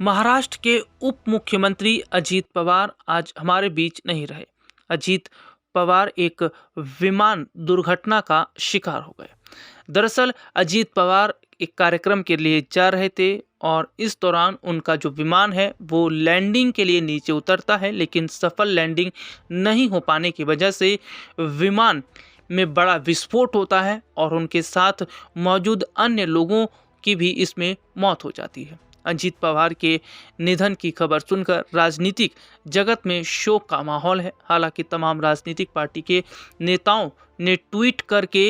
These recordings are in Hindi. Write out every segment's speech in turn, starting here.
महाराष्ट्र के उप मुख्यमंत्री अजीत पवार आज हमारे बीच नहीं रहे। अजीत पवार एक विमान दुर्घटना का शिकार हो गए। दरअसल अजीत पवार एक कार्यक्रम के लिए जा रहे थे और इस दौरान उनका जो विमान है वो लैंडिंग के लिए नीचे उतरता है, लेकिन सफल लैंडिंग नहीं हो पाने की वजह से विमान में बड़ा विस्फोट होता है और उनके साथ मौजूद अन्य लोगों की भी इसमें मौत हो जाती है। अजीत पवार के निधन की खबर सुनकर राजनीतिक जगत में शोक का माहौल है। हालांकि तमाम राजनीतिक पार्टी के नेताओं ने ट्वीट करके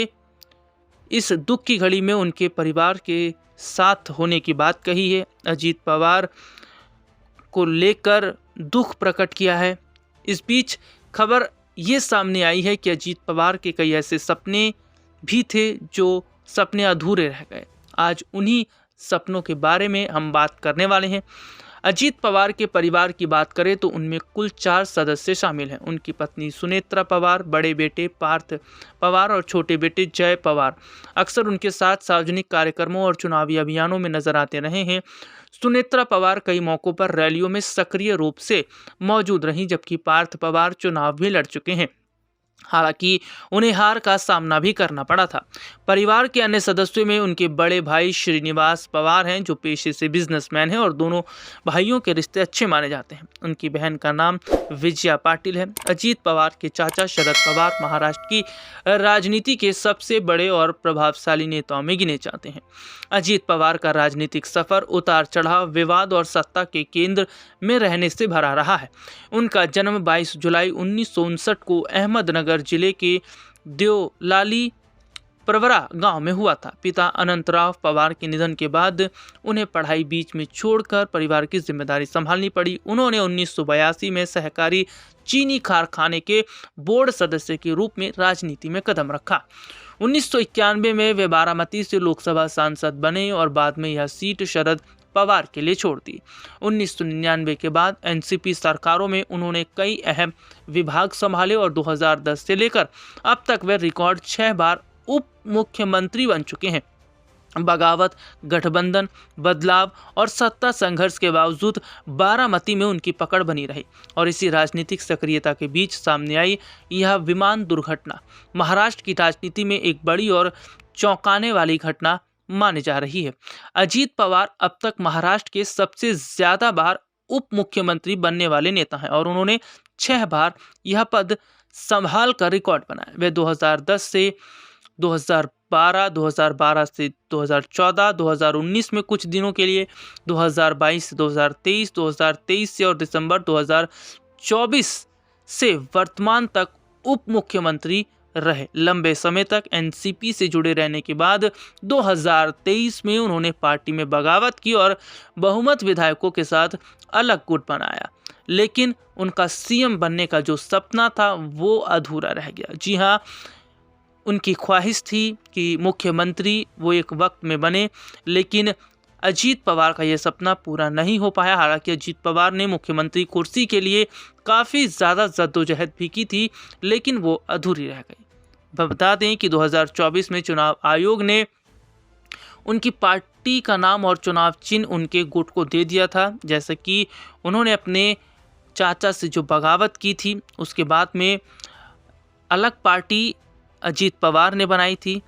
इस दुख की घड़ी में उनके परिवार के साथ होने की बात कही है। अजीत पवार को लेकर दुख प्रकट किया है। इस बीच खबर ये सामने आई है कि अजीत पवार के कई ऐसे सपने भी थे जो सपने अधूरे रह गए। आज उन्हीं सपनों के बारे में हम बात करने वाले हैं। अजीत पवार के परिवार की बात करें तो उनमें कुल 4 सदस्य शामिल हैं। उनकी पत्नी सुनेत्रा पवार, बड़े बेटे पार्थ पवार और छोटे बेटे जय पवार अक्सर उनके साथ सार्वजनिक कार्यक्रमों और चुनावी अभियानों में नजर आते रहे हैं। सुनेत्रा पवार कई मौकों पर रैलियों में सक्रिय रूप से मौजूद रहीं, जबकि पार्थ पवार चुनाव भी लड़ चुके हैं। हालांकि उन्हें हार का सामना भी करना पड़ा था। परिवार के अन्य सदस्यों में उनके बड़े भाई श्रीनिवास पवार हैं, जो पेशे से बिजनेसमैन हैं और दोनों भाइयों के रिश्ते अच्छे माने जाते हैं। उनकी बहन का नाम विजया पाटिल है। अजीत पवार के चाचा शरद पवार महाराष्ट्र की राजनीति के सबसे बड़े और प्रभावशाली नेताओं में गिने जाते हैं। अजीत पवार का राजनीतिक सफर उतार चढ़ाव, विवाद और सत्ता के केंद्र में रहने से भरा रहा है। उनका जन्म 22 जुलाई 1959 को अहमदनगर जिले के देवलाली प्रवरा गांव में हुआ था। पिता अनंतराव पवार के निधन के बाद उन्हें पढ़ाई बीच में छोड़कर परिवार की जिम्मेदारी संभालनी पड़ी। उन्होंने 1982 में सहकारी चीनी कारखाने के बोर्ड सदस्य के रूप में राजनीति में कदम रखा। 1991 में वे बारामती से लोकसभा सांसद बने और बाद में यह सीट शरद पवार के लिए छोड़ दी। 1999 के बाद एनसीपी सरकारों में उन्होंने कई अहम विभाग संभाले और 2010 से लेकर अब तक वे रिकॉर्ड 6 बार उप मुख्यमंत्री बन चुके हैं। बगावत, गठबंधन, बदलाव और सत्ता संघर्ष के बावजूद बारामती में उनकी पकड़ बनी रही और इसी राजनीतिक सक्रियता के बीच सामने आई यह विमान दुर्घटना महाराष्ट्र की राजनीति में एक बड़ी और चौंकाने वाली घटना मानी जा रही है। अजीत पवार अब तक महाराष्ट्र के सबसे ज्यादा बार उप मुख्यमंत्री बनने वाले नेता हैं और उन्होंने 6 बार यह पद संभाल कर रिकॉर्ड बनाया। वे 2010 से 2012, 2012 से 2014, 2019 में कुछ दिनों के लिए, 2022 से 2023, 2023 से और दिसंबर 2024 से वर्तमान तक उप मुख्यमंत्री रहे। लंबे समय तक एनसीपी से जुड़े रहने के बाद 2023 में उन्होंने पार्टी में बगावत की और बहुमत विधायकों के साथ अलग गुट बनाया, लेकिन उनका सीएम बनने का जो सपना था वो अधूरा रह गया। जी हाँ, उनकी ख्वाहिश थी कि मुख्यमंत्री वो एक वक्त में बने, लेकिन अजीत पवार का ये सपना पूरा नहीं हो पाया। हालांकि अजीत पवार ने मुख्यमंत्री कुर्सी के लिए काफ़ी ज़्यादा जद्दोजहद भी की थी, लेकिन वो अधूरी रह गई। बता दें कि 2024 में चुनाव आयोग ने उनकी पार्टी का नाम और चुनाव चिन्ह उनके गुट को दे दिया था। जैसे कि उन्होंने अपने चाचा से जो बगावत की थी, उसके बाद में अलग पार्टी अजीत पवार ने बनाई थी,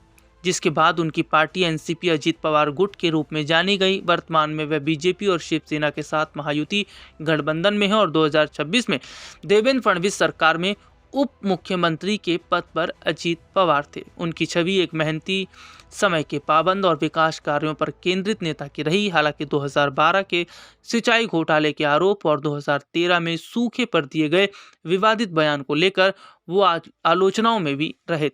जिसके बाद उनकी पार्टी एनसीपी अजीत पवार गुट के रूप में जानी गई। वर्तमान में वह बीजेपी और शिवसेना के साथ महायुति गठबंधन में है और 2026 में देवेंद्र फडणवीस सरकार में उप मुख्यमंत्री के पद पर अजीत पवार थे। उनकी छवि एक मेहनती, समय के पाबंद और विकास कार्यों पर केंद्रित नेता की रही। हालांकि 2012 के सिंचाई घोटाले के आरोप और 2013 में सूखे पर दिए गए विवादित बयान को लेकर वो आज आलोचनाओं में भी रहे थे।